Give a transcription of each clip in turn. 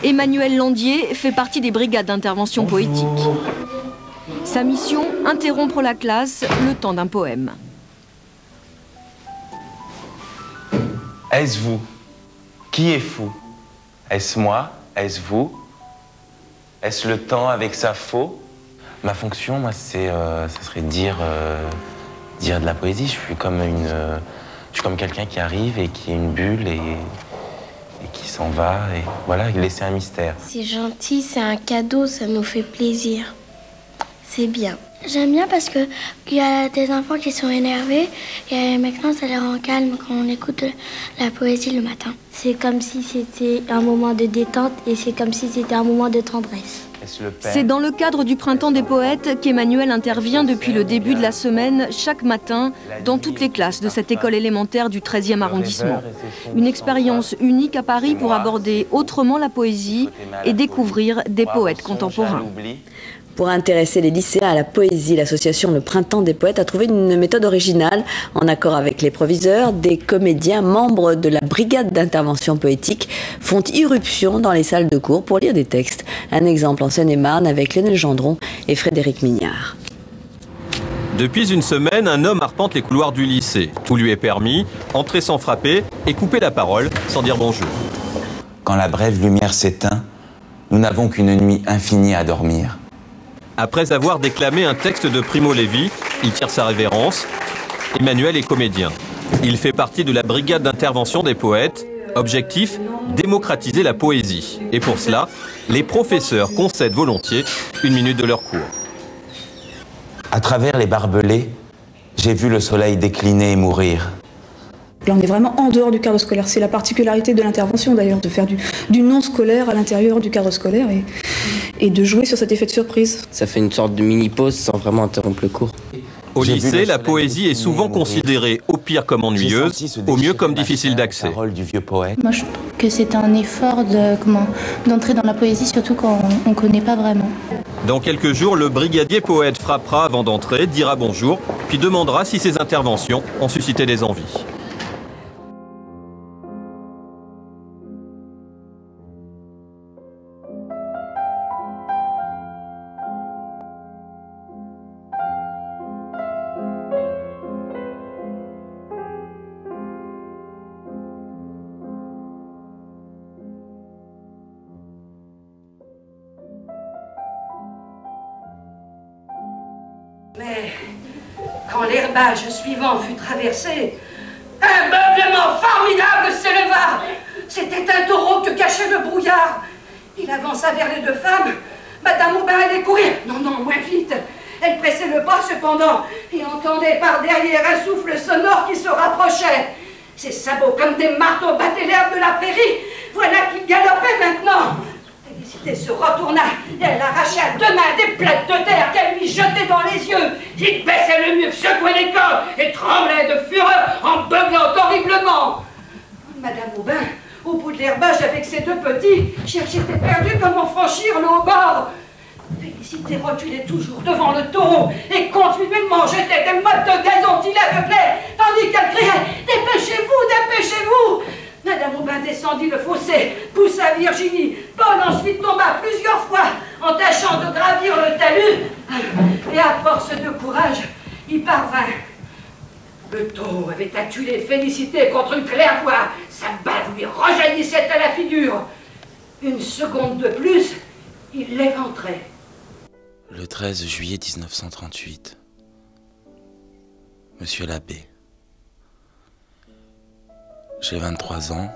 Emmanuel Landier fait partie des brigades d'intervention poétique. Sa mission, interrompre la classe le temps d'un poème. Est-ce vous? Qui est fou? Est-ce moi? Est-ce vous? Est-ce le temps avec sa faux? Ma fonction, moi, ça serait de dire de la poésie. Je suis comme quelqu'un qui arrive et qui est une bulle et qui s'en va. Et voilà, laisser un mystère. C'est gentil, c'est un cadeau, ça nous fait plaisir. C'est bien. J'aime bien parce qu'il y a des enfants qui sont énervés et maintenant ça les rend calmes quand on écoute la poésie le matin. C'est comme si c'était un moment de détente et c'est comme si c'était un moment de tendresse. C'est dans le cadre du Printemps des Poètes qu'Emmanuel intervient depuis le début de la semaine, chaque matin, dans toutes les classes de cette école élémentaire du 13e arrondissement. Une expérience unique à Paris pour aborder autrement la poésie et découvrir des poètes contemporains. Pour intéresser les lycéens à la poésie, l'association Le Printemps des Poètes a trouvé une méthode originale. En accord avec les proviseurs, des comédiens membres de la brigade d'intervention poétique font irruption dans les salles de cours pour lire des textes. Un exemple en Seine-et-Marne avec Lionel Gendron et Frédéric Mignard. Depuis une semaine, un homme arpente les couloirs du lycée. Tout lui est permis, entrer sans frapper et couper la parole sans dire bonjour. Quand la brève lumière s'éteint, nous n'avons qu'une nuit infinie à dormir. Après avoir déclamé un texte de Primo Levi, il tire sa révérence. Emmanuel est comédien. Il fait partie de la brigade d'intervention des poètes. Objectif, démocratiser la poésie. Et pour cela, les professeurs concèdent volontiers une minute de leur cours. À travers les barbelés, j'ai vu le soleil décliner et mourir. Là, on est vraiment en dehors du cadre scolaire. C'est la particularité de l'intervention d'ailleurs, de faire du non-scolaire à l'intérieur du cadre scolaire et de jouer sur cet effet de surprise. Ça fait une sorte de mini-pause sans vraiment interrompre le cours. Au lycée, la poésie est souvent considérée au pire comme ennuyeuse, au mieux comme difficile d'accès. Moi, je trouve que c'est un effort d'entrer dans la poésie, surtout quand on ne connaît pas vraiment. Dans quelques jours, le brigadier poète frappera avant d'entrer, dira bonjour, puis demandera si ses interventions ont suscité des envies. Mais quand l'herbage suivant fut traversé, un beuglement formidable s'éleva. C'était un taureau que cachait le brouillard. Il avança vers les deux femmes. Madame Aubin allait courir. Non, moins vite. Elle pressait le pas cependant et entendait par derrière un souffle sonore qui se rapprochait. Ses sabots comme des marteaux battaient l'herbe de la prairie. Voilà qu'il galopait maintenant. Félicité se retourna et elle arrachait à deux mains des plaques de terre qu'elle lui jetait dans les yeux. Il baissait le mufle, secouait les cordes et tremblait de fureur en beuglant horriblement. Madame Aubin, au bout de l'herbage avec ses deux petits, cherchait éperdue comment franchir le haut-bord. Félicité reculait toujours devant le taureau et continuellement jetait des mottes de gazon qui l'aveuglait, tandis qu'elle criait « Dépêchez-vous, dépêchez-vous !» Madame Aubin descendit le fossé, poussa Virginie. Paul ensuite tomba plusieurs fois en tâchant de gravir le talus. Et à force de courage, il parvint. Le taureau avait acculé Félicité contre une claire-voie. Sa bave lui rejaillissait à la figure. Une seconde de plus, il l'éventrait. Le 13 juillet 1938. Monsieur l'abbé. J'ai 23 ans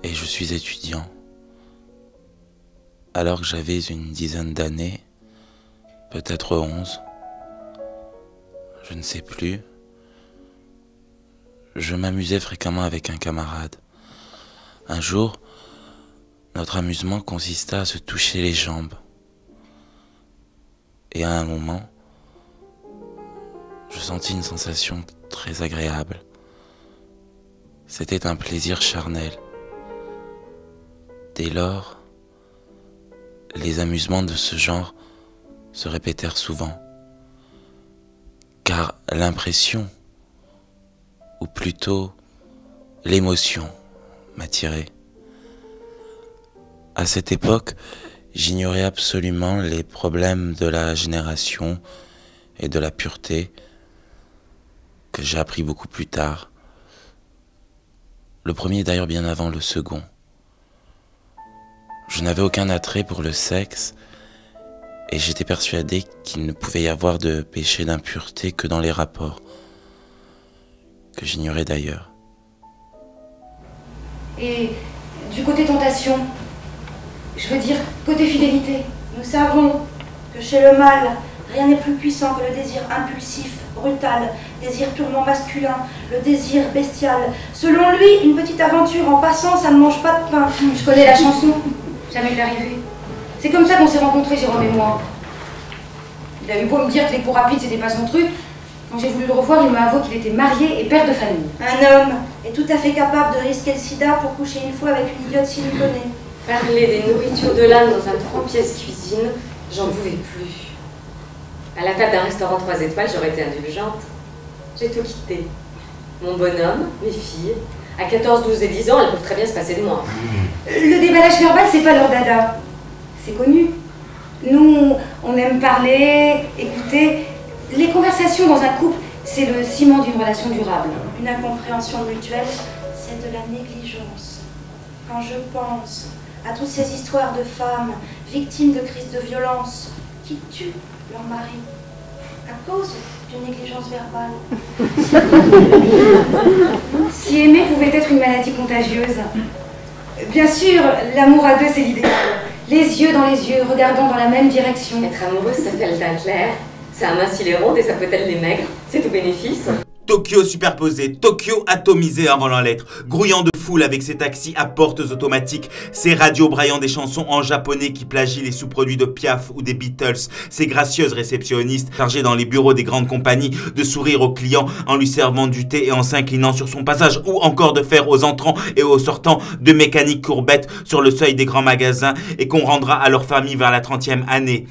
et je suis étudiant. Alors que j'avais une dizaine d'années, peut-être 11, je ne sais plus, je m'amusais fréquemment avec un camarade. Un jour, notre amusement consista à se toucher les jambes. Et à un moment, je sentis une sensation très agréable. C'était un plaisir charnel. Dès lors, les amusements de ce genre se répétèrent souvent, car l'impression, ou plutôt l'émotion, m'attirait. À cette époque, j'ignorais absolument les problèmes de la génération et de la pureté que j'ai appris beaucoup plus tard. Le premier d'ailleurs bien avant le second. Je n'avais aucun attrait pour le sexe et j'étais persuadé qu'il ne pouvait y avoir de péché d'impureté que dans les rapports, que j'ignorais d'ailleurs. Et du côté tentation, je veux dire côté fidélité, nous savons que chez le mâle, rien n'est plus puissant que le désir impulsif, brutal, désir purement masculin, le désir bestial. Selon lui, une petite aventure en passant, ça ne mange pas de pain. Je connais la chanson, jamais vu arriver. C'est comme ça qu'on s'est rencontrés, Jérôme et moi. Il a eu beau me dire que les coups rapides, c'était pas son truc. Quand j'ai voulu le revoir, il m'a avoué qu'il était marié et père de famille. Un homme est tout à fait capable de risquer le sida pour coucher une fois avec une idiote siliconée. Parler des nourritures de l'âme dans un 3 pièces cuisine, j'en pouvais plus. À la table d'un restaurant 3 étoiles, j'aurais été indulgente. J'ai tout quitté. Mon bonhomme, mes filles. À 14, 12 et 10 ans, elles peuvent très bien se passer de moi. Le déballage verbal, c'est pas leur dada. C'est connu. Nous, on aime parler, écouter. Les conversations dans un couple, c'est le ciment d'une relation durable. Une incompréhension mutuelle, c'est de la négligence. Quand je pense à toutes ces histoires de femmes victimes de crises de violence qui tuent leur mari à cause d'une négligence verbale. Si aimer pouvait être une maladie contagieuse. Bien sûr, l'amour à deux, c'est l'idéal. Les yeux dans les yeux, regardant dans la même direction. Être amoureuse, ça fait le teint clair. Ça amincit les rondes et ça peut-être les maigres. C'est tout bénéfice. Tokyo superposé, Tokyo atomisé avant la lettre, grouillant de foule avec ses taxis à portes automatiques, ses radios braillant des chansons en japonais qui plagient les sous-produits de Piaf ou des Beatles, ses gracieuses réceptionnistes chargées dans les bureaux des grandes compagnies de sourire aux clients en lui servant du thé et en s'inclinant sur son passage, ou encore de faire aux entrants et aux sortants de mécaniques courbettes sur le seuil des grands magasins et qu'on rendra à leur famille vers la 30e année.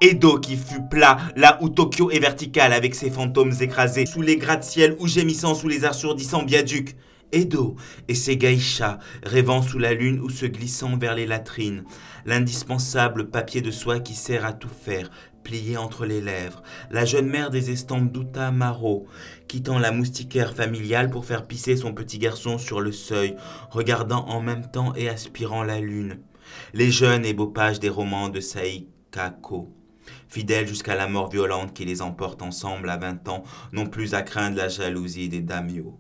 Edo qui fut plat, là où Tokyo est vertical avec ses fantômes écrasés, sous les gratte-ciel ou gémissant sous les assourdissants viaducs. Edo et ses geishas rêvant sous la lune ou se glissant vers les latrines. L'indispensable papier de soie qui sert à tout faire, plié entre les lèvres. La jeune mère des estampes d'Uta Maro, quittant la moustiquaire familiale pour faire pisser son petit garçon sur le seuil, regardant en même temps et aspirant la lune. Les jeunes et beaux pages des romans de Saï Kako, fidèles jusqu'à la mort violente qui les emporte ensemble à 20 ans, n'ont plus à craindre la jalousie des daimyos.